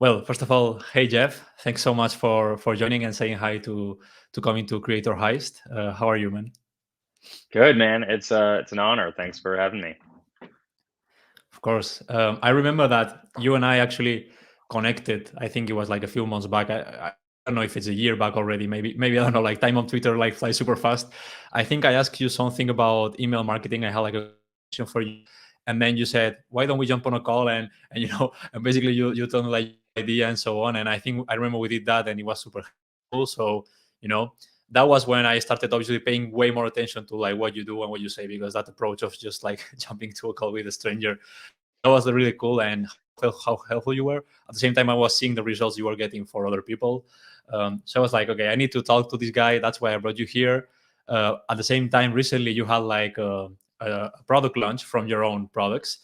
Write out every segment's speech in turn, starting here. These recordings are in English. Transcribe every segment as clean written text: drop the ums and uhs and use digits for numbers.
Well, first of all, hey Jeff, thanks so much for joining and saying hi to coming to Creator Heist. How are you, man? Good, man. It's an honor. Thanks for having me. Of course. I remember that you and I actually connected. I think it was like a few months back. I don't know if it's a year back already. Maybe I don't know. Like time on Twitter like flies super fast. I think I asked you something about email marketing. I had like a question for you, and then you said, "Why don't we jump on a call?" And and basically you told me like your idea and so on. And I think I remember we did that, and it was super cool. So you know that was when I started obviously paying way more attention to like what you do and what you say, because that approach of just like jumping to a call with a stranger, that was really cool, and how helpful you were. At the same time, I was seeing the results you were getting for other people. So I was like, okay, I need to talk to this guy. That's why I brought you here. At the same time, recently you had like a product launch from your own products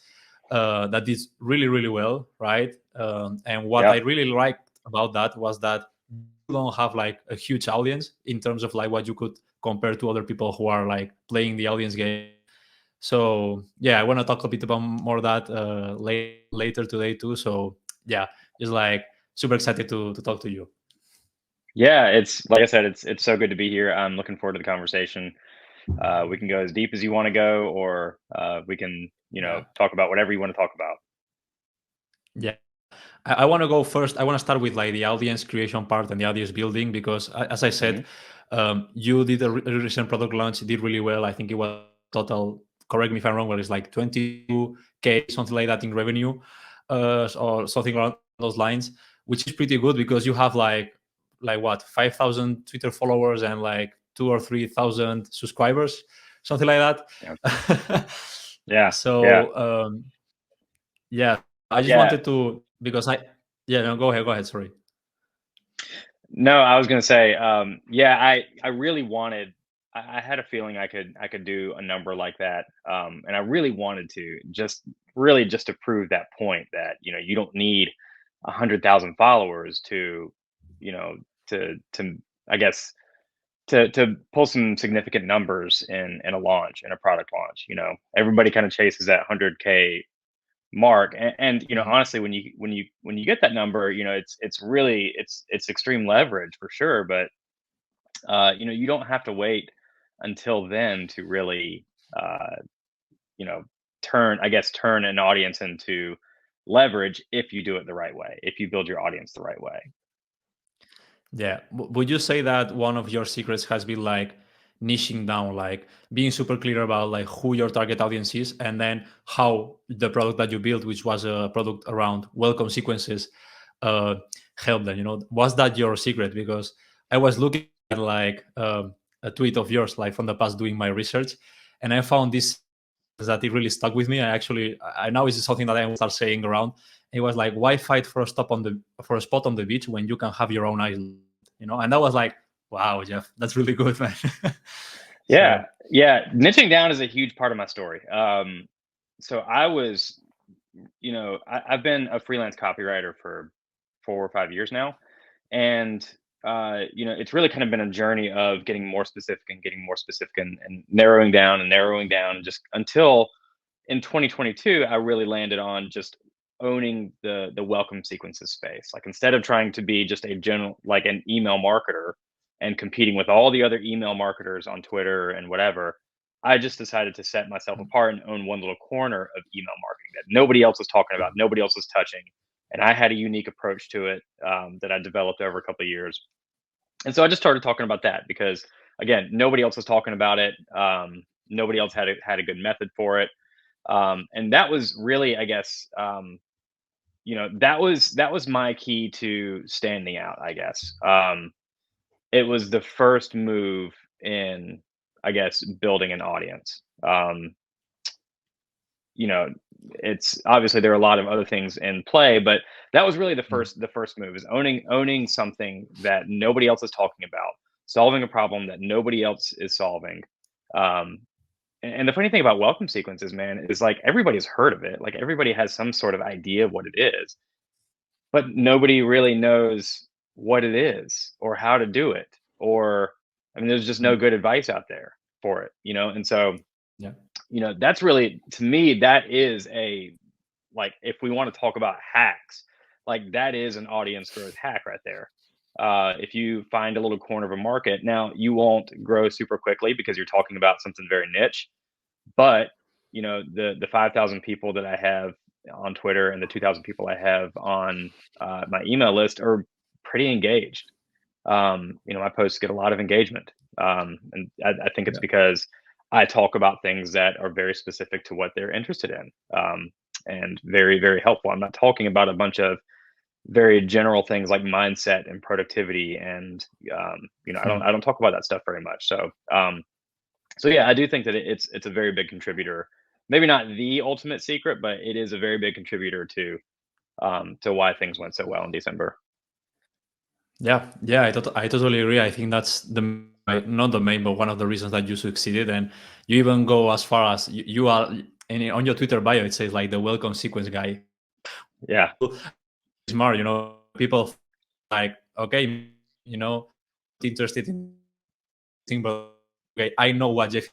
that did really, really well, right? And what I Yep. really liked about that was that you don't have like a huge audience in terms of like what you could compare to other people who are like playing the audience game. So yeah, I want to talk a bit about more of that later today too. So yeah, just like super excited to talk to you. Yeah, it's like I said, it's so good to be here. I'm looking forward to the conversation. We can go as deep as you want to go, or we can, Yeah, talk about whatever you want to talk about. yeah. I want to go first. I want to start with like the audience creation part and the audience building, because as I Hmm. said, you did a recent product launch. It did really well. I think it was total. Correct me if I'm wrong, but it's like 22K, something like that in revenue, or something around those lines, which is pretty good because you have like what 5,000 Twitter followers and like 2 or 3 thousand subscribers, something like Yeah. that. Yeah. Yeah. So yeah, I just Yeah. wanted to, because I yeah, no, go ahead, sorry. No, I was gonna say, yeah, I really wanted. I had a feeling I could do a number like that, and I really wanted to just to prove that point that you don't need 100,000 followers to, you know, to I guess to pull some significant numbers in a launch, in a product launch. Everybody kind of chases that 100K mark, and Mhm. honestly, when you get that number, it's really it's extreme leverage for sure. But you don't have to wait until then to really uh you know turn an audience into leverage, if you do it the right way, if you build your audience the right way. Yeah. Would you say that one of your secrets has been like niching down, like being super clear about like who your target audience is, and then how the product that you built, which was a product around welcome sequences, uh, helped them? Was that your secret? Because I was looking at like a tweet of yours, like from the past, doing my research, and I found this that it really stuck with me. I now is something that I will start saying around. It was like, why fight for a spot on the beach when you can have your own island? And that was like, wow, Jeff, that's really good, man. Yeah, So yeah, niching down is a huge part of my story. So I've been a freelance copywriter for 4 or 5 years now, and it's really kind of been a journey of getting more specific and getting more specific, and narrowing down, just until in 2022 I really landed on just owning the welcome sequences space. Like, instead of trying to be just a general, like, an email marketer and competing with all the other email marketers on Twitter and whatever, I just decided to set myself apart and own one little corner of email marketing that nobody else was talking about, nobody else was touching. And I had a unique approach to it, that I developed over a couple of years. And so I just started talking about that because, again, nobody else was talking about it. Nobody else had a good method for it. And that was really, I guess, that was my key to standing out, I guess. It was the first move in, I guess, building an audience. You know, it's obviously there are a lot of other things in play, but that was really the first move, is owning something that nobody else is talking about, solving a problem that nobody else is solving. Um, and the funny thing about welcome sequences, man, is like everybody's heard of it. Like, everybody has some sort of idea of what it is, but nobody really knows what it is or how to do it. Or, I mean, there's just no mhm, good advice out there for it. And so, yeah, that's really, to me, that is a, like, if we want to talk about hacks, like that is an audience growth hack right there. If you find a little corner of a market, now you won't grow super quickly because you're talking about something very niche, but the 5,000 people that I have on Twitter and the 2,000 people I have on my email list are pretty engaged. My posts get a lot of engagement, and I think it's Yeah. because I talk about things that are very specific to what they're interested in, and very, very helpful. I'm not talking about a bunch of very general things like mindset and productivity, and I don't talk about that stuff very much. So yeah, I do think that it's a very big contributor. Maybe not the ultimate secret, but it is a very big contributor to why things went so well in December. Yeah, yeah, I totally agree. I think that's not the main, but one of the reasons that you succeeded. And you even go as far as you are, and on your Twitter bio, it says like the welcome sequence guy. Yeah. Smart, people like, okay, interested in thing, but okay, I know what Jeff,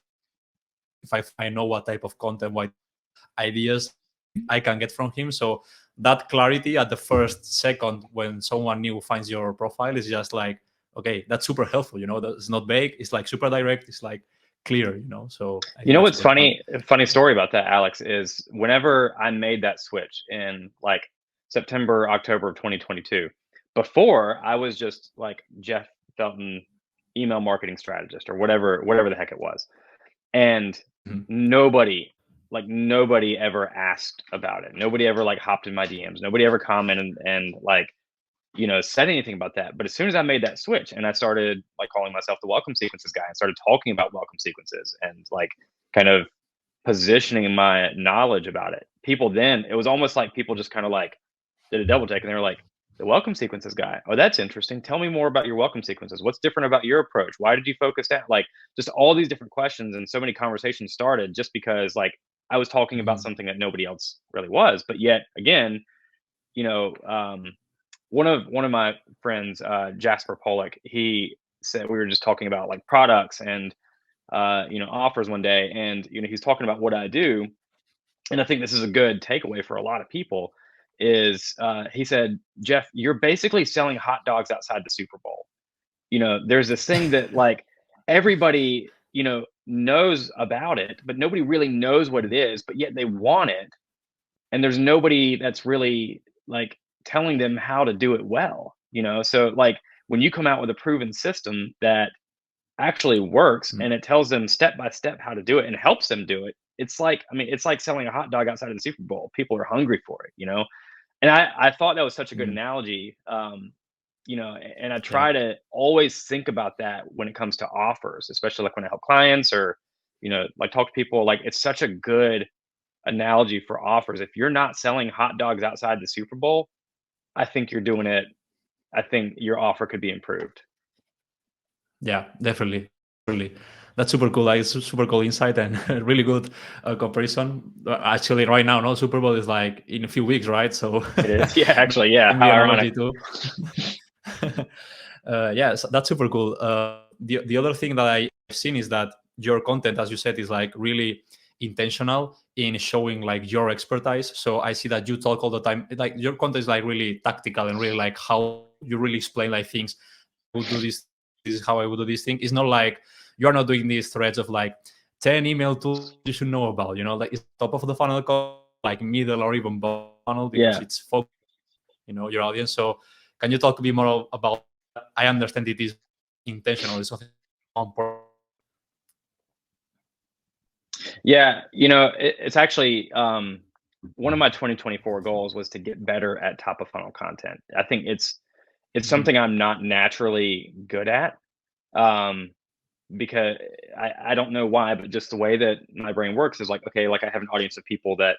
if I know what type of content, what ideas I can get from him. So that clarity at the first second when someone new finds your profile is just like, okay, that's super helpful. It's not vague. It's like super direct. It's like clear. So I You think know that's what's super smart. funny? A funny story about that, Alex, is whenever I made that switch in like September, October of 2022, before I was just like Jeff Felten, email marketing strategist or whatever the heck it was. And Mhm. nobody ever asked about it. Nobody ever like hopped in my DMs. Nobody ever commented and like, said anything about that. But as soon as I made that switch and I started like calling myself the welcome sequences guy and started talking about welcome sequences and like kind of positioning my knowledge about it, people then, it was almost like people just kind of like did a double take and they were like, the welcome sequences guy. Oh, that's interesting. Tell me more about your welcome sequences. What's different about your approach? Why did you focus that? Like just all these different questions, and so many conversations started just because like I was talking about Mhm. something that nobody else really was. But yet again, you know, um, one of my friends, Jasper Pollock, he said we were just talking about like products and offers one day, and he's talking about what I do, and I think this is a good takeaway for a lot of people. Is he said, Jeff, you're basically selling hot dogs outside the Super Bowl. There's this thing that like everybody knows about it, but nobody really knows what it is, but yet they want it, and there's nobody that's really like telling them how to do it well. So like when you come out with a proven system that actually works Mhm. and it tells them step by step how to do it and helps them do it, it's like, I mean, it's like selling a hot dog outside of the Super Bowl. People are hungry for it. And I thought that was such a good Mhm. analogy. And I Yeah. try to always think about that when it comes to offers, especially like when I help clients or like talk to people. Like it's such a good analogy for offers. If you're not selling hot dogs outside the Super Bowl, I think you're doing it. I think your offer could be improved. Yeah, definitely. Really. That's super cool. Like, it's super cool insight and really good comparison. Actually, right now, no Super Bowl is like in a few weeks, right? So It is. Yeah, actually, yeah. can How be an ironic. analogy too. Yeah, so that's super cool. The other thing that I've seen is that your content, as you said, is like really intentional in showing like your expertise. So I see that you talk all the time. Like your content is like really tactical and really like how you really explain like things. I would do this. This is how I would do this thing. It's not like you're not doing these threads of like 10 email tools you should know about. Like it's top of the funnel, like middle or even bottom funnel because Yeah. it's focused, your audience. So can you talk a bit more about? I understand it is intentional. It's something on purpose. Yeah. It's actually one of my 2024 goals was to get better at top of funnel content. I think it's Mhm. something I'm not naturally good at. Um, because I don't know why, but just the way that my brain works is like, okay, like I have an audience of people that,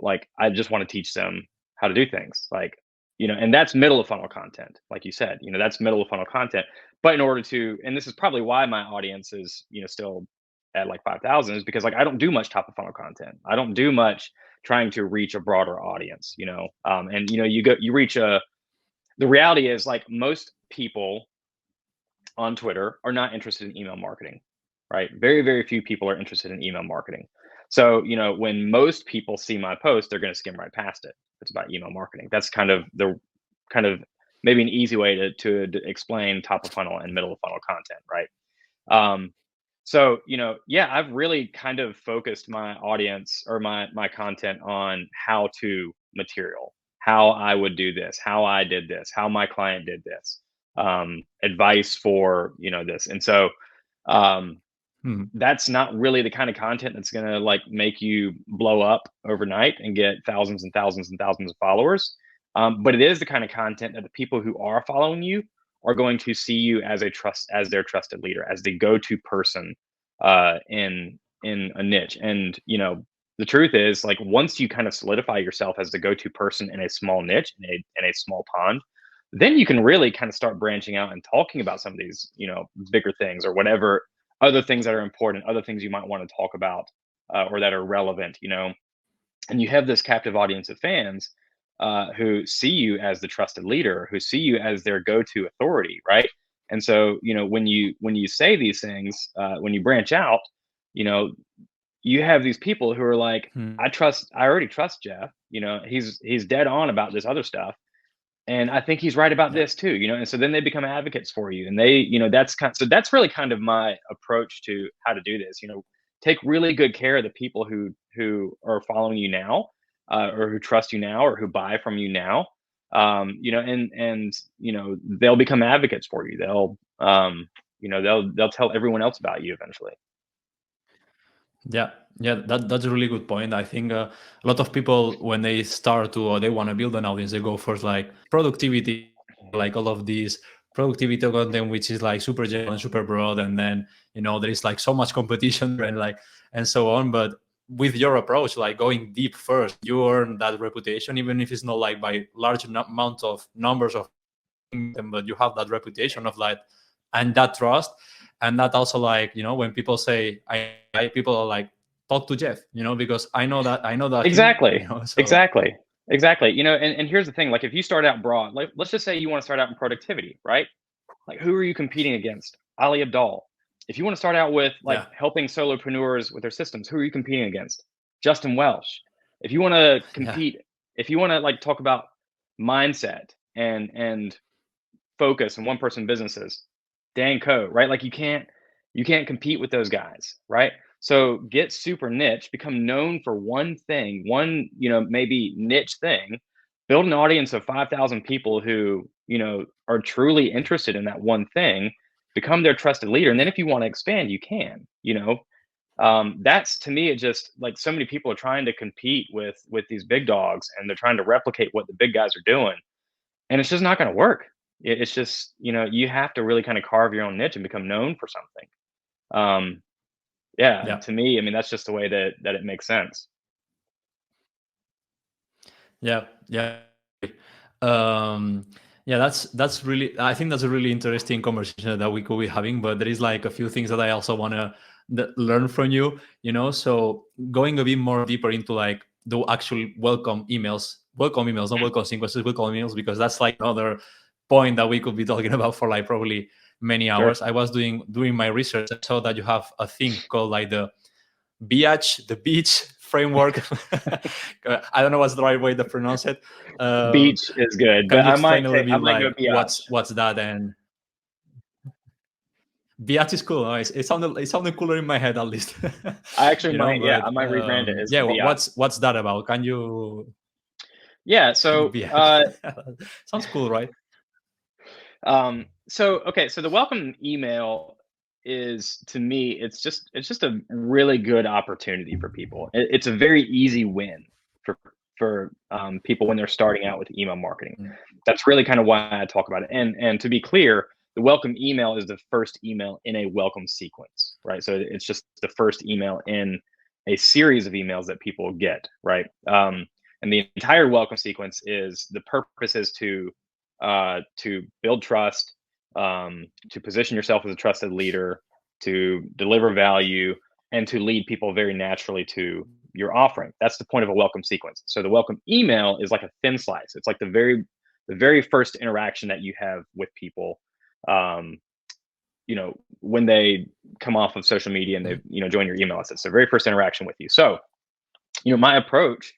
like I just want to teach them how to do things. Like, and that's middle of funnel content, like you said, that's middle of funnel content. But in order to, and this is probably why my audience is, still at like 5,000 is because like I don't do much top of funnel content. I don't do much trying to reach a broader audience, and you reach the reality is like most people on Twitter are not interested in email marketing, right? Very, very few people are interested in email marketing. So, when most people see my post, they're going to skim right past it. It's about email marketing. That's kind of maybe an easy way to explain top of funnel and middle of funnel content, right? Um, so, yeah, I've really kind of focused my audience or my content on how to material, how I would do this, how I did this, how my client did this, advice for, this. And so, um, Mhm. that's not really the kind of content that's going to like make you blow up overnight and get thousands and thousands and thousands of followers. But it is the kind of content that the people who are following you are going to see you as as their trusted leader, as the go-to person in a niche. And the truth is, like, once you kind of solidify yourself as the go-to person in a small niche, in a small pond, then you can really kind of start branching out and talking about some of these bigger things, or whatever other things that are important, other things you might want to talk about, or that are relevant, and you have this captive audience of fans who see you as the trusted leader, who see you as their go-to authority, right? And so, when you say these things, when you branch out, you know, you have these people who are like, Mhm. I already trust Jeff. He's dead on about this other stuff, and I think he's right about Yeah. this too, and so then they become advocates for you, and they, so that's really kind of my approach to how to do this. Take really good care of the people who are following you now, or who trust you now, or who buy from you now, and they'll become advocates for you. They'll tell everyone else about you eventually. Yeah, yeah, that's a really good point. I think a lot of people, when they start to or they want to build an audience, they go first like productivity, like all of these productivity content, which is like super general and super broad, and then there is like so much competition and like and so on. But with your approach, like going deep first, you earn that reputation, even if it's not like by large amount of numbers of them, but you have that reputation of like and that trust, and that also like when people say people are like talk to Jeff, because I know that him, Exactly. so Exactly. Exactly. And here's the thing, like, if you start out broad, like, let's just say you want to start out in productivity, right? Like, who are you competing against? Ali Abdal. If you want to start out with like yeah, helping solopreneurs with their systems, who are you competing against? Justin Welsh. If you want to yeah, compete, if you want to like talk about mindset and focus and one person businesses, Dan Coe, right? Like, you can't compete with those guys, right? So get super niche, become known for one thing, one, maybe niche thing, build an audience of 5,000 people who, are truly interested in that one thing, become their trusted leader. And then if you want to expand, you can, that's, to me, it just like, so many people are trying to compete with these big dogs, and they're trying to replicate what the big guys are doing, and it's just not going to work. It's just, you have to really kind of carve your own niche and become known for something. Um, yeah, yeah, to me, I mean, that's just the way that it makes sense. yeah, yeah. um yeah, that's really, I think that's a really interesting conversation that we could be having, but there is like a few things that I also want to learn from you, so going a bit more deeper into like the actual welcome emails, not welcome sequences, welcome emails, because that's like another point that we could be talking about for like probably many Sure. hours. I was doing my research. I saw that you have a thing called like the BEEACH, the BEEACH framework. I don't know what's the right way to pronounce it. Beach is good, Can but you explain a little I bit might go like what's biatch. what's that? And BEEACH is cool. Nice. It sounded cooler in my head at least. I actually might, yeah, I But might rebrand it as yeah, biatch. what's that about? Can you Yeah. So, BEEACH? Sounds cool, right? okay, so the welcome email is, to me, it's just a really good opportunity for people. It's a very easy win for people when they're starting out with email marketing. Mm, That's really kind of why I talk about it. And to be clear, the welcome email is the first email in a welcome sequence, right? So it's just the first email in a series of emails that people get, right? And the entire welcome sequence, is the purpose is to build trust, to position yourself as a trusted leader, to deliver value, and to lead people very naturally to your offering. That's the point of a welcome sequence. So the welcome email is like a thin slice. It's like the very first interaction that you have with people. Um, when they come off of social media and they, join your email list. It's their very first interaction with you. So, my approach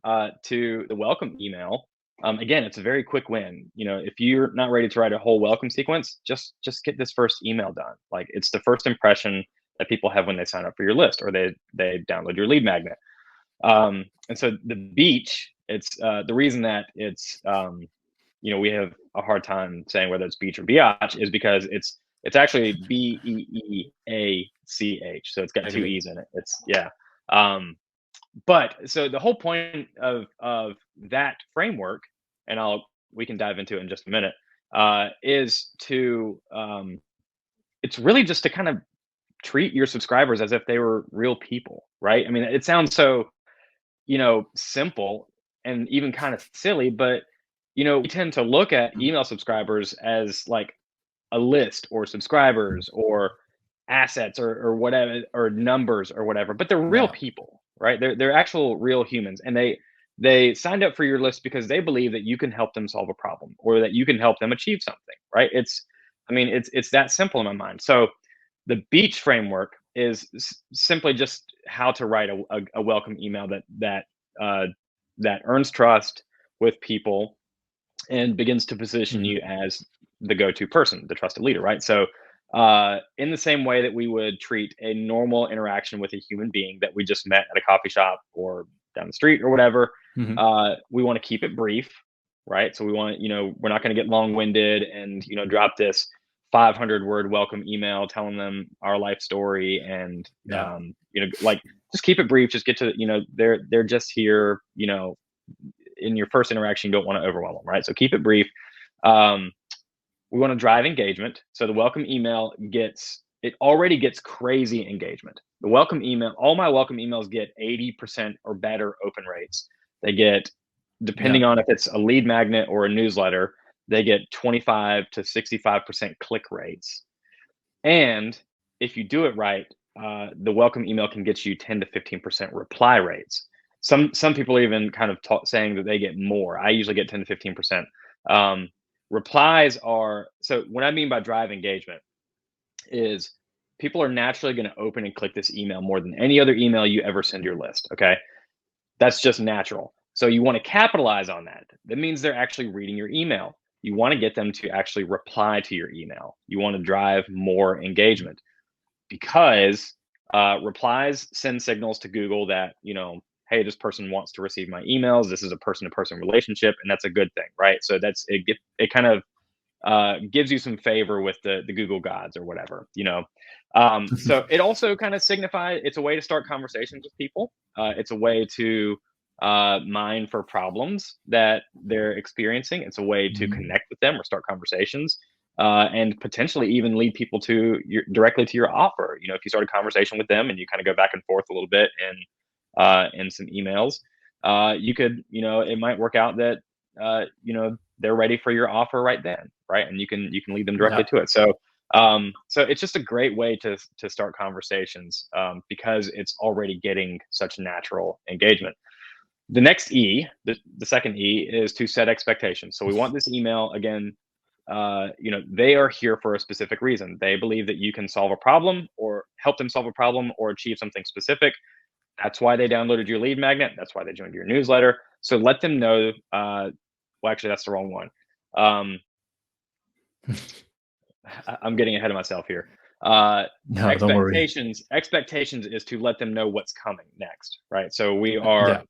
to the welcome email, again, it's a very quick win. If you're not ready to write a whole welcome sequence, just get this first email done. Like, it's the first impression that people have when they sign up for your list or they download your lead magnet. And so the BEEACH, it's the reason that it's we have a hard time saying whether it's BEEACH or BEEACH is because it's actually BEEACH. So it's got two E's in it. It's but so the whole point of that framework, and we can dive into it in just a minute, is to it's really just to kind of treat your subscribers as if they were real people, right? I mean, it sounds so simple and even kind of silly, but we tend to look at email subscribers as like a list or subscribers or assets or whatever, or numbers or whatever, but they're real people, right? They're actual real humans, and they signed up for your list because they believe that you can help them solve a problem or that you can help them achieve something, right? It's that simple in my mind. So the BEEACH framework is simply just how to write a welcome email that earns trust with people and begins to position you as the go-to person, the trusted leader, right? So in the same way that we would treat a normal interaction with a human being that we just met at a coffee shop or down the street or whatever, we want to keep it brief, right? So we want, we're not going to get long-winded and, drop this 500-word welcome email telling them our life story and, like, just keep it brief. Just get to, they're just here, in your first interaction, you don't want to overwhelm them, right? So keep it brief. We want to drive engagement. So the welcome email already gets crazy engagement. The welcome email, all my welcome emails get 80% or better open rates. They get, depending on if it's a lead magnet or a newsletter, they get 25 to 65% click rates. And if you do it right, the welcome email can get you 10 to 15% reply rates. Some people even kind of saying that they get more. I usually get 10 to 15%. Replies are, so what I mean by drive engagement is people are naturally going to open and click this email more than any other email you ever send your list. Okay. That's just natural. So you want to capitalize on that. That means they're actually reading your email. You want to get them to actually reply to your email. You want to drive more engagement because replies send signals to Google that, hey, this person wants to receive my emails. This is a person-to-person relationship, and that's a good thing, right? So it kind of gives you some favor with the Google gods or whatever, So it also kind of signifies it's a way to start conversations with people. It's a way to mine for problems that they're experiencing. It's a way to connect with them or start conversations. And potentially even lead people directly to your offer. If you start a conversation with them and you kind of go back and forth a little bit in some emails, you could, it might work out that, they're ready for your offer right then, right? And you can lead them directly to it. So, so it's just a great way to start conversations because it's already getting such natural engagement. The next E, the second E, is to set expectations. So we want this email, again, they are here for a specific reason. They believe that you can solve a problem or help them solve a problem or achieve something specific. That's why they downloaded your lead magnet. That's why they joined your newsletter. So let them know. Well, actually, that's the wrong one. I'm getting ahead of myself here. No, don't worry. Expectations is to let them know what's coming next, right? So we are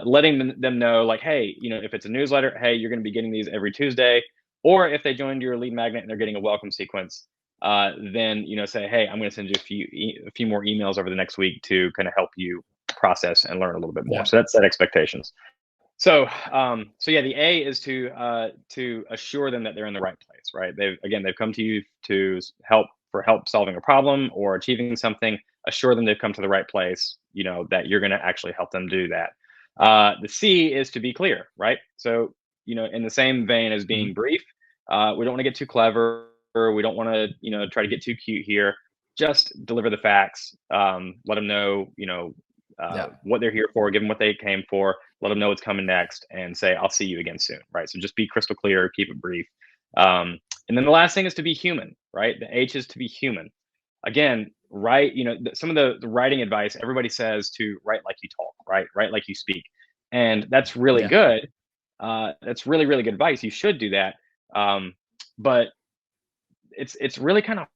letting them know, like, hey, if it's a newsletter, hey, you're going to be getting these every Tuesday. Or if they joined your lead magnet and they're getting a welcome sequence, then say, hey, I'm going to send you a few more emails over the next week to kind of help you process and learn a little bit more. So that's set expectations. So the A is to assure them that they're in the right place, right? They've come to you to help solving a problem or achieving something. Assure them they've come to the right place. That you're going to actually help them do that. The C is to be clear, right? So in the same vein as being brief, we don't want to get too clever. We don't want to try to get too cute here. Just deliver the facts. Let them know what they're here for. Give them what they came for. Let them know what's coming next, and say, I'll see you again soon, right? So just be crystal clear, keep it brief. And then the last thing is to be human, right? The H is to be human. Again, write, some of the writing advice, everybody says to write like you talk, right? Write like you speak. And that's really Yeah. good. That's really, really good advice. You should do that. But it's really kind of,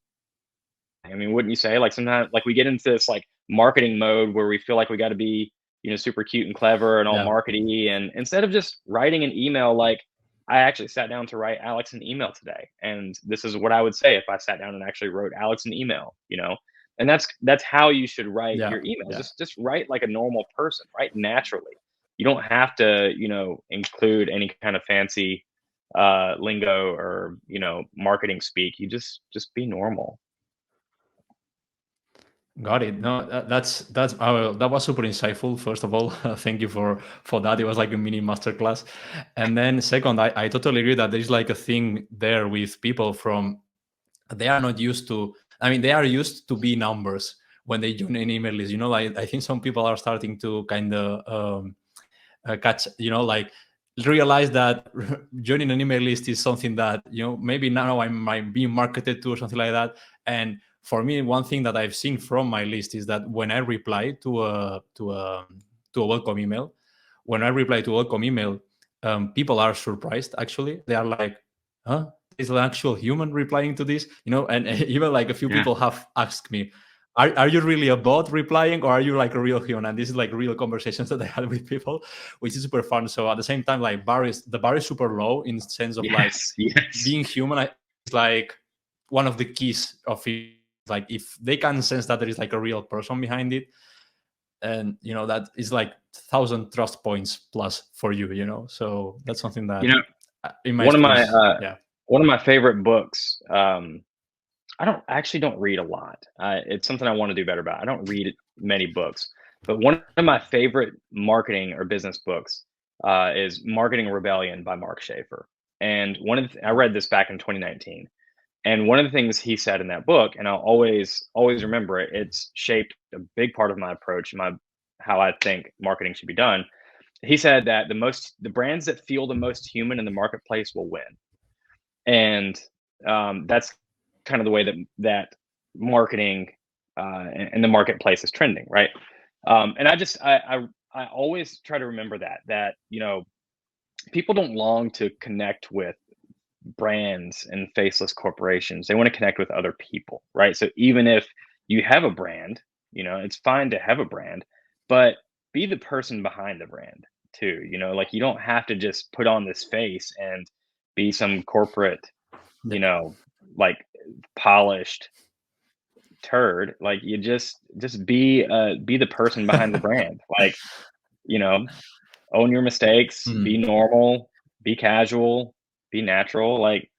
I mean, wouldn't you say? Like sometimes, like we get into this like marketing mode where we feel like we got to be, super cute and clever and all Yeah. markety, and instead of just writing an email, like I actually sat down to write Alex an email today, and this is what I would say if I sat down and actually wrote Alex an email. And that's how you should write Yeah. your emails. Yeah. Just write like a normal person, write naturally. You don't have to, include any kind of fancy lingo or marketing speak. You just be normal. Got it. No, that was super insightful. First of all, thank you for that. It was like a mini masterclass. And then second, I totally agree that there's like a thing there with people from they are not used to. I mean, they are used to be numbers when they join an email list. Like I think some people are starting to kind of catch. Like realize that joining an email list is something that maybe now I might be marketed to or something like that. And for me, one thing that I've seen from my list is that when I reply to a welcome email, people are surprised. Actually, they are like, "Huh? Is an actual human replying to this?" And even like a few Yeah. people have asked me, "Are you really a bot replying, or are you like a real human?" And this is like real conversations that I had with people, which is super fun. So at the same time, like the bar is super low in the sense of like Yes. Yes. being human. Is like one of the keys of it. Like if they can sense that there is like a real person behind it, and that is like 1,000 trust points plus for you. So that's something You that know, in my one of my experience, yeah. one of my favorite books. I actually don't read a lot. It's something I want to do better about. I don't read many books, but one of my favorite marketing or business books is Marketing Rebellion by Mark Schaefer. And I read this back in 2019. And one of the things he said in that book, and I'll always remember it, it's shaped a big part of my approach, how I think marketing should be done. He said that the brands that feel the most human in the marketplace will win. And that's kind of the way that marketing and the marketplace is trending, right? And I always try to remember that people don't long to connect with brands and faceless corporations. They want to connect with other people, right? So even if you have a brand, it's fine to have a brand, but be the person behind the brand too. Like you don't have to just put on this face and be some corporate, Yeah. you know, like polished turd. Like you just be the person behind the brand. Like, you know, own your mistakes, be Mhm. normal, be casual, be natural. Like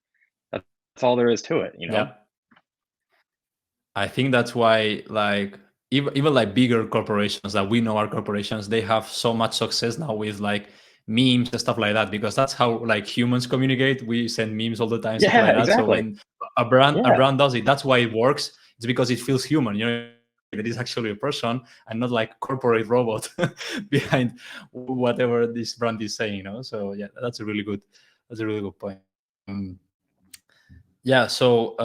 that's all there is to it. Yeah. I think that's why, like, even like bigger corporations that we know are corporations, they have so much success now with like memes and stuff like that, because that's how like humans communicate. We send memes all the time, stuff Yeah, like that. So exactly. when a Yeah. brand does it, that's why it works. It's because it feels human. It is actually a person and not like corporate robot behind whatever this brand is saying. So yeah, that's a really good point. Um, yeah. So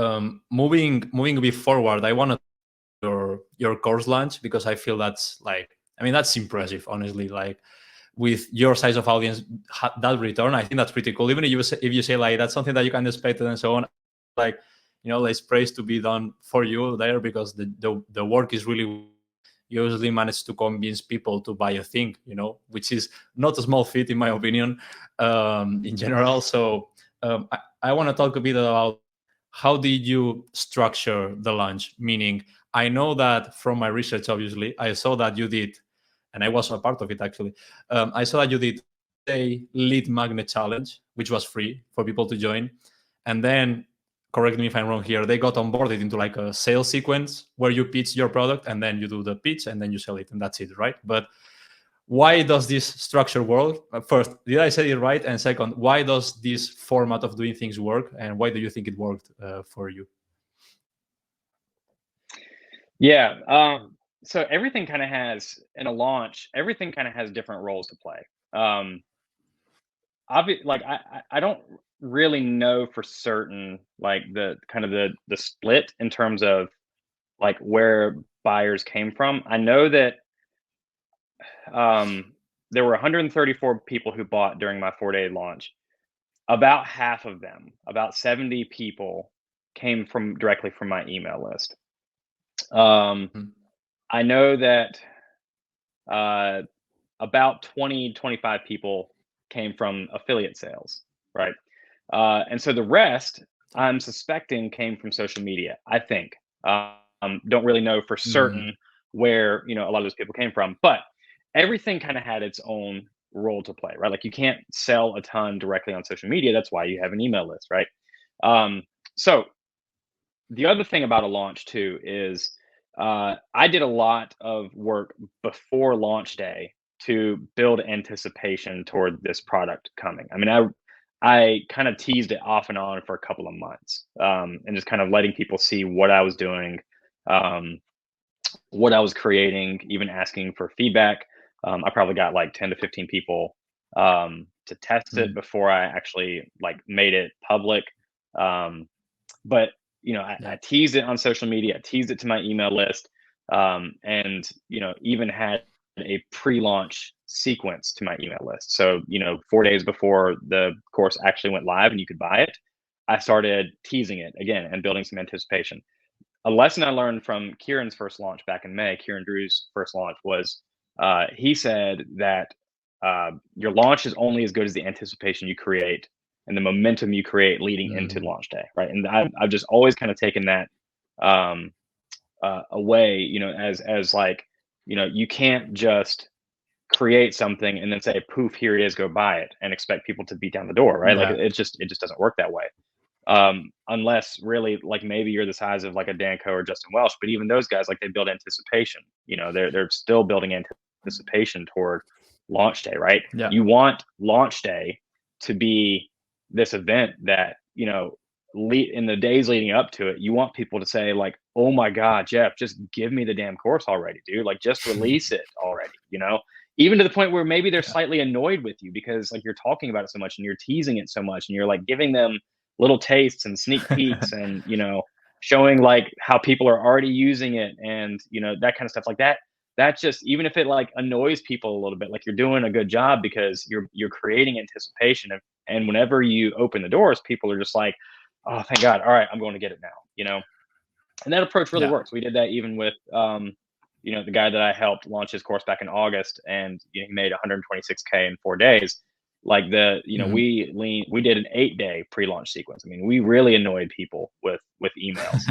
moving a bit forward, I want to your course launch, because I feel that's like, I mean, that's impressive, honestly. Like with your size of audience, that return, I think that's pretty cool. Even if you say like that's something that you can expect and so on, like there's praise to be done for you there, because the work is really, you usually manage to convince people to buy a thing, which is not a small feat in my opinion, in general. So I want to talk a bit about how did you structure the launch, meaning I know that from my research, obviously, I saw that you did, and I was a part of it actually. I saw that you did a lead magnet challenge, which was free for people to join. And then, correct me if I'm wrong here, they got onboarded into like a sales sequence where you pitch your product and then you do the pitch and then you sell it, and that's it, right? But why does this structure work? First, did I say it right? And second, why does this format of doing things work? And why do you think it worked for you? Yeah. So everything kind of has in a launch, everything kind of has different roles to play. Um, like I don't. really know for certain like the kind of the split in terms of like where buyers came from. I know that there were 134 people who bought during my 4-day launch. About half of them, about 70 people, came from directly from my email list. Mm. I know that uh, about 20, 25 people came from affiliate sales, right? And so the rest, I'm suspecting, came from social media. I think. Don't really know for Mhm. certain where a lot of those people came from, but everything kind of had its own role to play, right? Like you can't sell a ton directly on social media. That's why you have an email list, right? Um, so the other thing about a launch too is I did a lot of work before launch day to build anticipation toward this product coming. I mean, I kind of teased it off and on for a couple of months, and just kind of letting people see what I was doing, um, what I was creating, even asking for feedback. I probably got like 10 to 15 people to test it Mm. before I actually like made it public. Um, but Yeah. I teased it on social media, I teased it to my email list, and even had a pre-launch sequence to my email list. So 4 days before the course actually went live and you could buy it, I started teasing it again and building some anticipation. A lesson I learned from Kieran's first launch back in May, Kieran Drew's first launch, was he said that your launch is only as good as the anticipation you create and the momentum you create leading into Mhm. launch day, right? And I've just always kind of taken that um, away, as like, you can't just create something and then say, poof, here it is, go buy it, and expect people to beat down the door, right? Like Yeah. it just doesn't work that way. Unless really like maybe you're the size of like a Danco or Justin Welsh, but even those guys, like they build anticipation. They're still building anticipation toward launch day, right? Yeah. You want launch day to be this event that in the days leading up to it, you want people to say like, "Oh my God, Jeff, just give me the damn course already, dude! Like just release it already." Even to the point where maybe they're Yeah. slightly annoyed with you because like you're talking about it so much and you're teasing it so much and you're like giving them little tastes and sneak peeks and showing like how people are already using it and that kind of stuff like that just even if it like annoys people a little bit, like you're doing a good job because you're creating anticipation, and whenever you open the doors, people are just like, oh thank God, all right, I'm going to get it now. And that approach really Yeah. works. We did that even with the guy that I helped launch his course back in August, and he made 126K in 4 days. Like Mhm. we did an 8-day pre-launch sequence. I mean, we really annoyed people with emails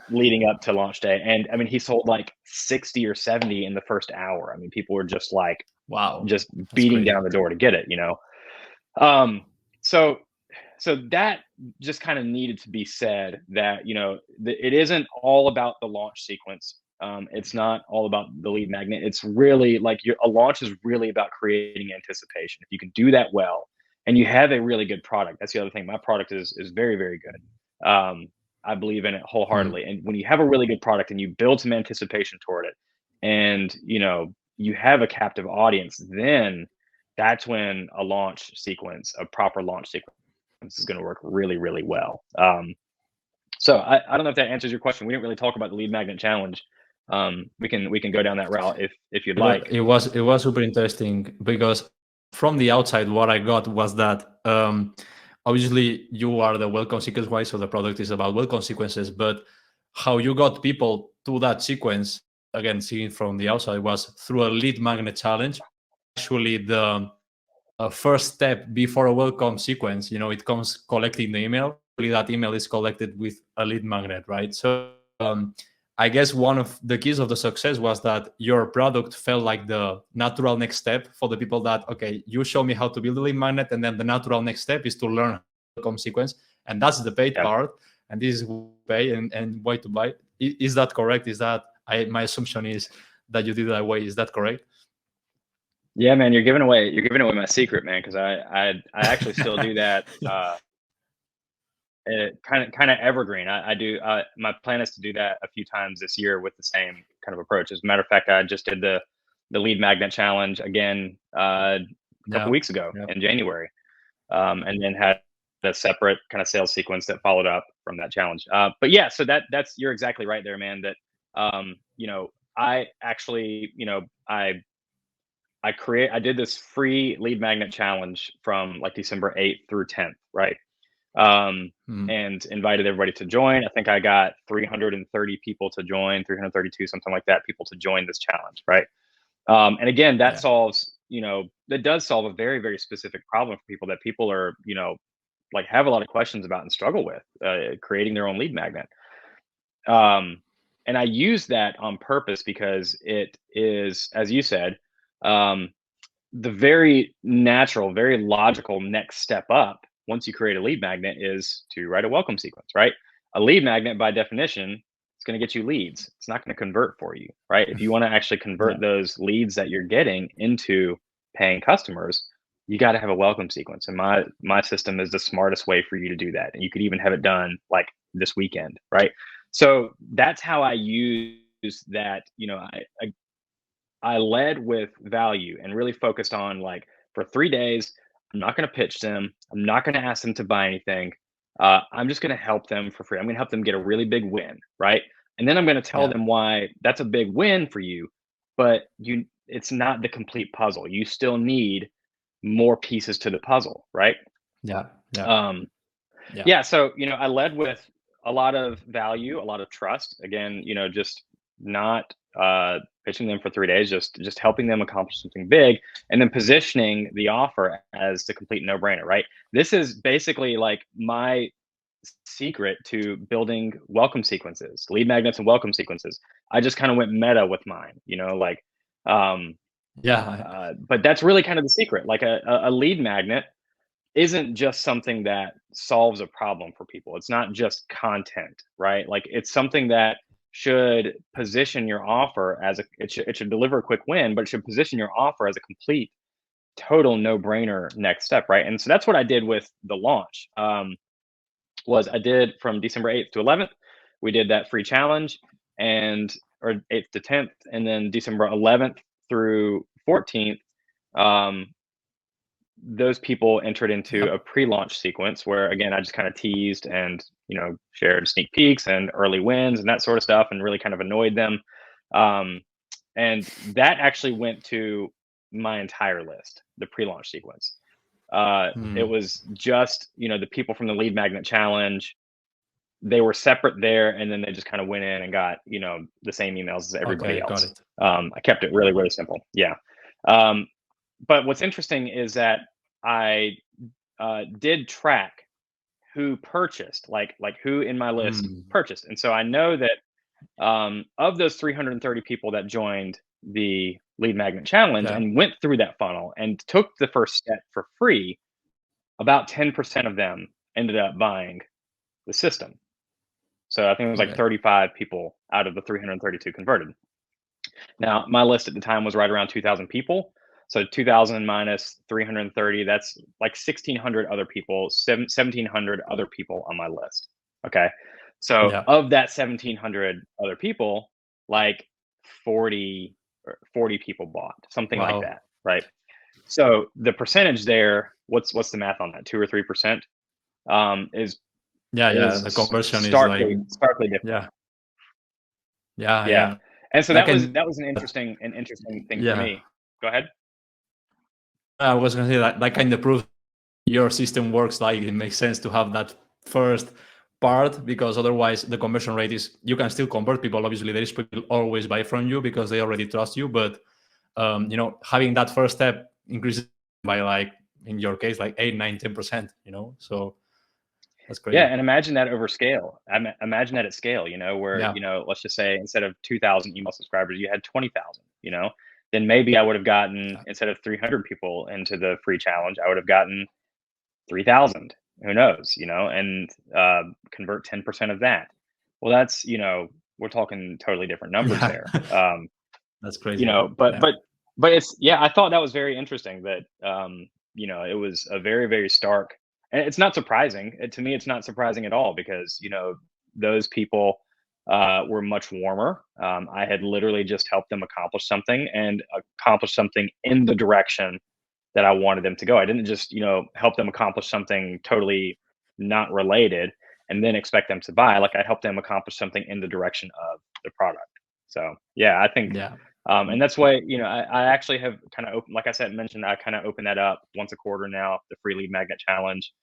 leading up to launch day, and I mean, he sold like 60 or 70 in the first hour. I mean, people were just like Wow. just That's beating crazy. down the door to get it. Um, so that just kind of needed to be said that it isn't all about the launch sequence. It's not all about the lead magnet. It's really like a launch is really about creating anticipation. If you can do that well, and you have a really good product, that's the other thing. My product is very very good. I believe in it Mm. wholeheartedly. And when you have a really good product and you build some anticipation toward it, and you have a captive audience, then that's when a proper launch sequence is going to work really, really well. So I don't know if that answers your question. We didn't really talk about the lead magnet challenge. We can go down that route if you'd like. It was super interesting because from the outside, what I got was that obviously you are the welcome sequence wise, so the product is about welcome sequences. But how you got people to that sequence, again, seeing from the outside, was through a lead magnet challenge. Actually, the first step before a welcome sequence, it comes collecting the email. That email is collected with a lead magnet, right? So I guess one of the keys of the success was that your product felt like the natural next step for the people that, okay, you show me how to build a lead magnet, and then the natural next step is to learn welcome sequence. And that's the paid Yeah. part. And this is who pay and why to buy. Is that correct? Is that my assumption is that you did it that way. Is that correct? Yeah, man, you're giving away my secret, man, because I actually still do that. Kind of evergreen. I do. My plan is to do that a few times this year with the same kind of approach. As a matter of fact, I just did the lead magnet challenge again a couple Yeah. weeks ago Yeah. in January. and then had a separate kind of sales sequence that followed up from that challenge. But yeah, so that's you're exactly right there, man. That I actually, I did this free lead magnet challenge from like December 8th through 10th, right? Mhm. And invited everybody to join. I think I got 330 people to join, 332, something like that, people to join this challenge, right? And again, that Yeah. solves, that does solve a very, very specific problem for people that people are, like have a lot of questions about and struggle with creating their own lead magnet. Um, and I use that on purpose because it is, as you said, um, the very natural, very logical next step up once you create a lead magnet is to write a welcome sequence, right? A lead magnet, by definition, it's going to get you leads. It's not going to convert for you, right? If you want to actually Yeah. convert those leads that you're getting into paying customers, you got to have a welcome sequence. And my system is the smartest way for you to do that. And you could even have it done like this weekend, right? So that's how I use that. I led with value and really focused on like for 3 days, I'm not going to pitch them. I'm not going to ask them to buy anything. I'm just going to help them for free. I'm going to help them get a really big win, right? And then I'm going to tell Yeah. them why that's a big win for you, but it's not the complete puzzle. You still need more pieces to the puzzle, right? Yeah. Yeah. Um, Yeah. yeah, so I led with a lot of value, a lot of trust. Again, just not pitching them for 3 days, just helping them accomplish something big, and then positioning the offer as the complete no-brainer. Right. This is basically like my secret to building welcome sequences, lead magnets, and welcome sequences. I just kind of went meta with mine. Um, Yeah. but that's really kind of the secret. Like a lead magnet isn't just something that solves a problem for people. It's not just content, right? Like it's something that should position your offer as it should deliver a quick win, but it should position your offer as a complete, total no-brainer next step, right? And so that's what I did with the launch. Was I did from December 8th to 11th, we did that free challenge, and or 8th to 10th, and then December 11th through 14th. Those people entered into Yeah. a pre-launch sequence where again I just kind of teased and shared sneak peeks and early wins and that sort of stuff and really kind of annoyed them, um, and that actually went to my entire list, the pre-launch sequence. It Mm. was just the people from the lead magnet challenge. They were separate there, and then they just kind of went in and got the same emails as everybody Okay. Got else. it. I kept it really, really simple. Yeah. um, but what's interesting is that I did track who purchased, like who in my list Mm. purchased, and so I know that of those 330 people that joined the lead magnet challenge Yeah. and went through that funnel and took the first step for free, about 10% of them ended up buying the system. So I think it was like Okay. 35 people out of the 332 converted. Now, my list at the time was right around 2,000 people. So 2,000 minus 330, that's like 1,600 other people, 1,700 other people on my list. Okay. So Yeah. of that 1,700 other people, like 40 or 40 people bought, something like Wow. that. Right. So the percentage there, what's the math on that? 2 or 3%, is Yeah. Yeah. The is conversion is like, starkly different. yeah. Yeah. Yeah. Yeah. And so That that can, was an interesting thing for yeah. me. Go ahead. I was gonna say that kind of proves your system works. Like it makes sense to have that first part, because otherwise the conversion rate is, you can still convert people. Obviously, there is people always buy from you because they already trust you, but having that first step increases by, like in your case, like 8, 9, 10%. So that's Yeah, crazy. and imagine that over scale. Imagine that at scale, where, Yeah. let's just say instead of 2,000 email subscribers, you had 20,000, then maybe I would have gotten, Yeah. instead of 300 people into the free challenge, I would have gotten 3,000. Who knows, and convert 10% of that. Well, that's, we're talking totally different numbers Yeah. there. That's crazy. But Yeah. but it's, yeah, I thought that was very interesting that it was a very, very stark, and it's not surprising. To me, it's not surprising at all because those people were much warmer. I had literally just helped them accomplish something and accomplish something in the direction that I wanted them to go. I didn't just, help them accomplish something totally not related and then expect them to buy. Like I helped them accomplish something in the direction of the product. So yeah, I think, Yeah. and that's why, I actually have kind of open, like I said, mentioned, I kind of open that up once a quarter now, the free lead magnet challenge.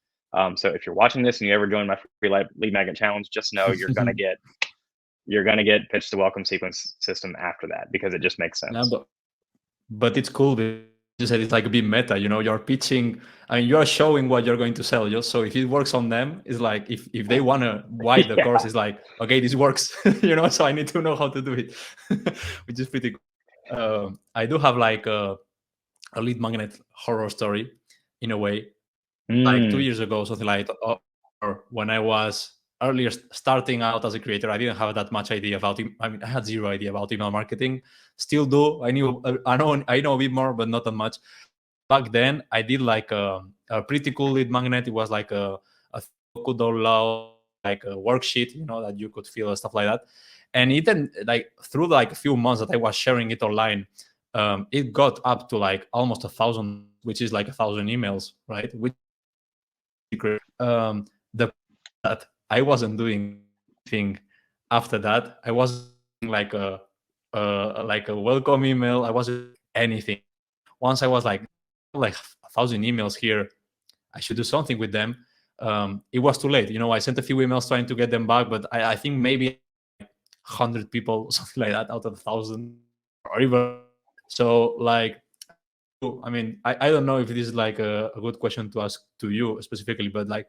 So if you're watching this and you ever join my free lead magnet challenge, just know you're gonna get pitched the welcome sequence system after that, because it just makes Yeah, sense. but it's cool because you said it's like a bit meta, you're pitching, I mean, you're showing what you're going to sell. Just so if it works on them, it's like if they want to buy the Yeah. course, it's like, okay, this works, so I need to know how to do it, which is pretty cool. I do have like a lead magnet horror story in a way. Like 2 years ago, something like, or when I was earlier starting out as a creator, I didn't have that much idea about it. I mean, I had zero idea about email marketing. Still do. I know a bit more, but not that much. Back then, I did like a pretty cool lead magnet. It was like a could download like a worksheet, that you could fill and stuff like that. And even like through like a few months that I was sharing it online, it got up to like almost 1,000, which is like 1,000 emails, right? Which the that I wasn't doing anything after that. I was like a welcome email. I wasn't doing anything. Once I was like 1,000 emails here, I should do something with them. It was too late. I sent a few emails trying to get them back, but I think maybe 100 people, something like that, out of 1,000, or even so. Like, I mean, I don't know if this is like a good question to ask to you specifically, but like,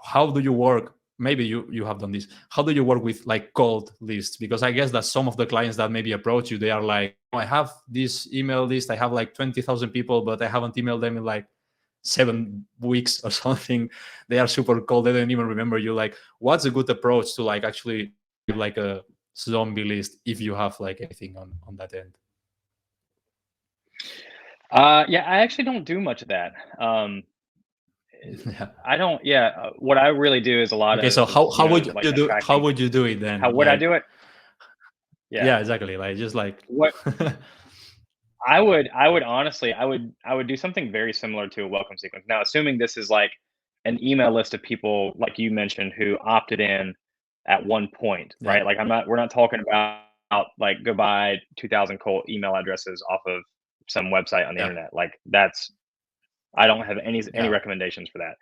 how do you work? Maybe you have done this. How do you work with like cold lists? Because I guess that some of the clients that maybe approach you, they are like, I have this email list, I have like 20,000 people, but I haven't emailed them in like 7 weeks or something. They are super cold, they don't even remember you. Like, what's a good approach to like actually give like a zombie list, if you have like anything on that end? Yeah, I actually don't do much of that. Yeah. I don't. Yeah, what I really do is a lot Okay, of, so how would you like do how attracting. would you do it How then? would I Like, do it? Yeah. yeah, exactly. Like, just like What I would honestly, I would do something very similar to a welcome sequence. Now, assuming this is like an email list of people, like you mentioned, who opted in at one point, yeah, right? Like we're not talking about like goodbye 2,000 cold email addresses off of some website on the yeah, internet. Like I don't have any yeah, recommendations for that.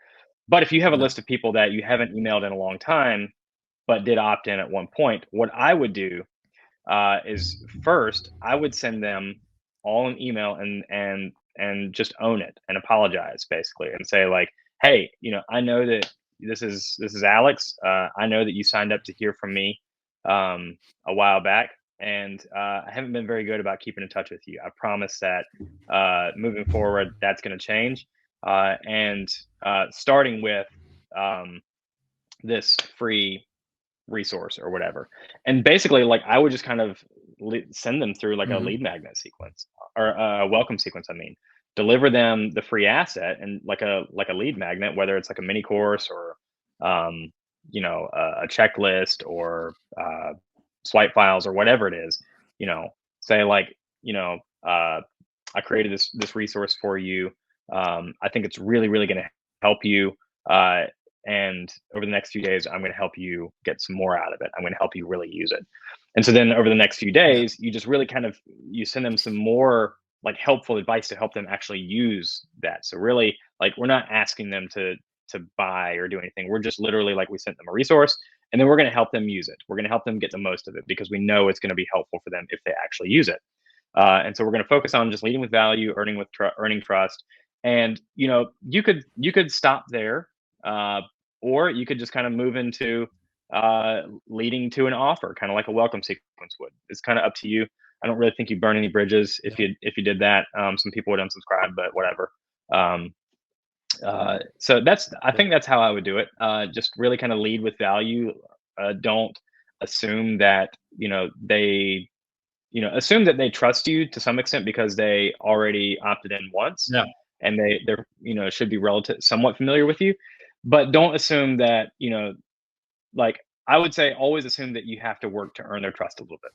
But if you have a yeah. list of people that you haven't emailed in a long time, but did opt in at one point, what I would do is first I would send them all an email and just own it and apologize basically and say like, hey, I know that this is Alex. I know that you signed up to hear from me a while back, and I haven't been very good about keeping in touch with you. I promise that moving forward, that's going to change. And starting with um, this free resource or whatever. And basically, like I would just kind of send them through like a Hmm. lead magnet sequence or a welcome sequence. I mean, deliver them the free asset and like a lead magnet, whether it's like a mini course or um, a checklist or swipe files or whatever it is. Say like I created this resource for you. I think it's really going to help you. Uh, and over the next few days, I'm going to help you get some more out of it. I'm going to help you really use it. And so then over the next few Yeah, days, you just really kind of you send them some more like helpful advice to help them actually use that. So really, like we're not asking them to buy or do anything. We're just literally like we sent them a resource, and then we're going to help them use it. We're going to help them get the most of it because we know it's going to be helpful for them if they actually use it. And so we're going to focus on just leading with value, earning trust, and you could stop there, or you could just kind of move into leading to an offer, kind of like a welcome sequence would. It's kind of up to you. I don't really think you burn any bridges yeah, if you did that. Some people would unsubscribe, but whatever. Um, so I yeah, think that's how I would do it. Just really kind of lead with value. Don't assume that assume that they trust you to some extent because they already opted in once yeah, and they're should be relative somewhat familiar with you, but don't assume that like I would say always assume that you have to work to earn their trust a little bit,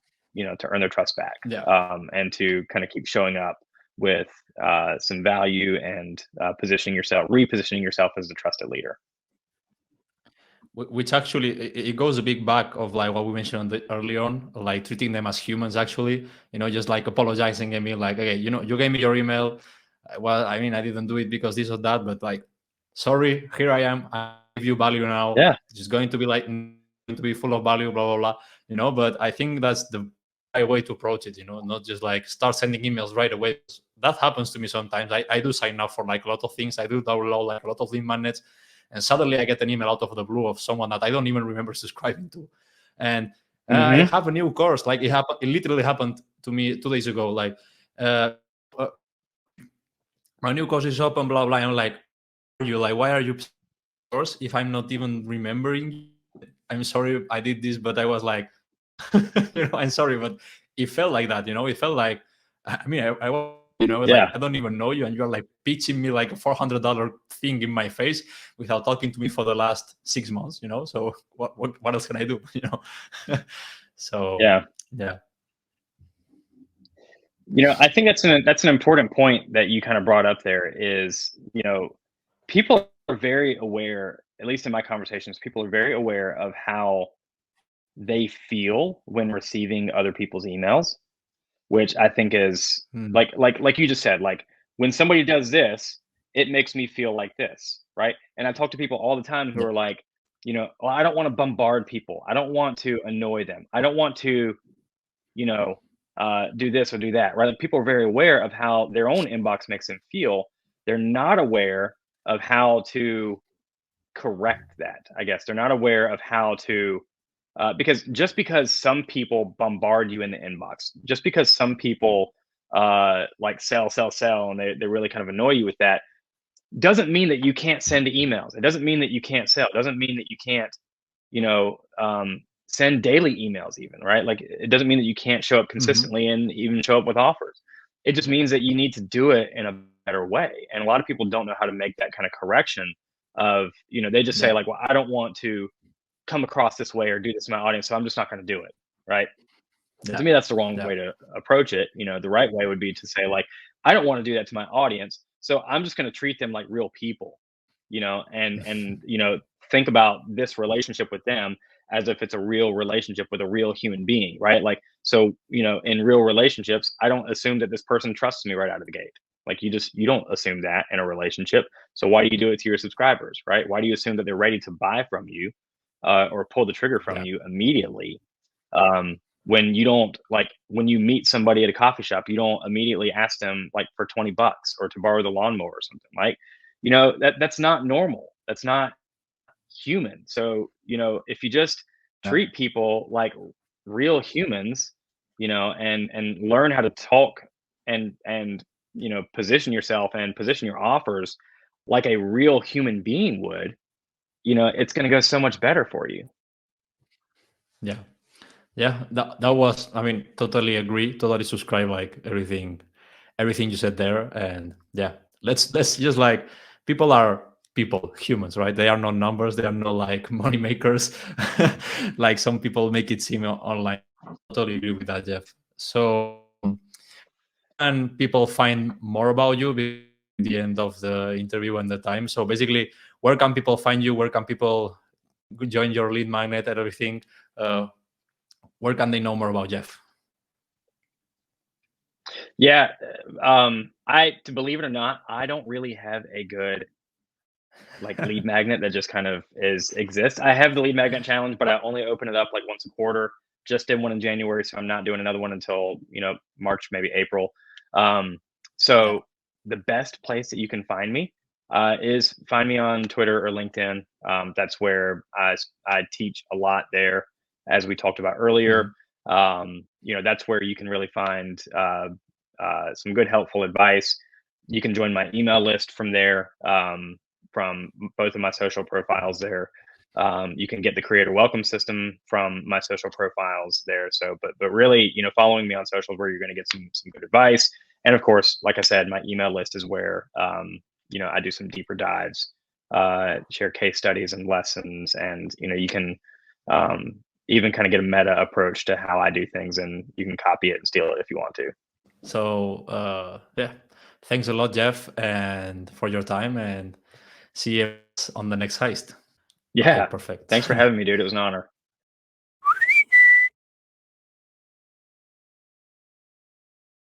to earn their trust back, yeah, and to kind of keep showing up with some value and repositioning yourself as a trusted leader. Which actually it goes a big back of like what we mentioned early on, like treating them as humans. Actually, just like apologizing and being like, okay, you gave me your email. Well, I mean, I didn't do it because this or that, but like, sorry, here I am. I give you value now. Yeah. It's just going to be like going to be full of value, blah blah blah. But I think that's the right way to approach it. Not just like start sending emails right away. That happens to me sometimes. I do sign up for like a lot of things. I do download like a lot of lead magnets, and suddenly I get an email out of the blue of someone that I don't even remember subscribing to, and I have a new course. Like it literally happened to me 2 days ago. Like uh, uh, my new course is open, blah blah. And I'm like, why are you course if I'm not even remembering? I'm sorry I did this, but I was like, I'm sorry, but it felt like that. It felt like, I mean, I was. Yeah. Like, I don't even know you, and you're like pitching me like a $400 thing in my face without talking to me for the last 6 months. So what else can I do? So Yeah. yeah. I think that's an important point that you kind of brought up there is, people are very aware, at least in my conversations, people are very aware of how they feel when receiving other people's emails, which I think is Hmm. like you just said, like when somebody does this, it makes me feel like this, right? And I talk to people all the time who Yeah. are like, well, I don't want to bombard people. I don't want to annoy them. I don't want to, do this or do that, right? Like people are very aware of how their own inbox makes them feel. They're not aware of how to correct that. I guess they're not aware of how to, because just because some people bombard you in the inbox, just because some people like sell, and they really kind of annoy you with that, doesn't mean that you can't send emails. It doesn't mean that you can't sell. It doesn't mean that you can't, send daily emails even, right? Like it doesn't mean that you can't show up Mm-hmm. consistently and even show up with offers. It just means that you need to do it in a better way. And a lot of people don't know how to make that kind of correction of, they just say Yeah. like, well, I don't want to come across this way or do this to my audience, so I'm just not going to do it, right? To Yeah. me, that's the wrong Yeah. way to approach it. The right way would be to say like, I don't want to do that to my audience, so I'm just going to treat them like real people, and think about this relationship with them as if it's a real relationship with a real human being, right? Like, so in real relationships, I don't assume that this person trusts me right out of the gate. Like you don't assume that in a relationship. So why do you do it to your subscribers, right? Why do you assume that they're ready to buy from you, or pull the trigger from Yeah. you immediately? When you don't, like when you meet somebody at a coffee shop, you don't immediately ask them like for $20 or to borrow the lawnmower or something. Like, that's not normal. That's not human. So, if you just Yeah. treat people like real humans, and learn how to talk and position yourself and position your offers like a real human being would, it's going to go so much better for you. Yeah. Yeah, that was. I mean, totally agree, totally subscribe. Like everything you said there, and yeah, let's just like people are people, humans, right? They are not numbers. They are not like money makers, like some people make it seem online. Totally agree with that, Jeff. So, and people find more about you at the end of the interview and the time. So basically, where can people find you? Where can people join your lead magnet and everything? Uh, where can they know more about Jeff? Yeah. I to believe it or not, I don't really have a good like lead magnet that just kind of exists. I have the lead magnet challenge, but I only open it up like once a quarter. Just did one in January, so I'm not doing another one until March, maybe April. Um, Yeah. so the best place that you can find me is find me on Twitter or LinkedIn. That's where I teach a lot there, as we talked about earlier. Mhm. That's where you can really find some good helpful advice. You can join my email list from there. From both of my social profiles there. You can get the creator welcome system from my social profiles there. So, but really, following me on social is where you're going to get some good advice. And of course, like I said, my email list is where I do some deeper dives, share case studies and lessons, and you can even kind of get a meta approach to how I do things, and you can copy it and steal it if you want to. So yeah, thanks a lot, Jeff, and for your time, and see you on the next heist. Yeah. Okay, perfect. Thanks for having me, dude. It was an honor.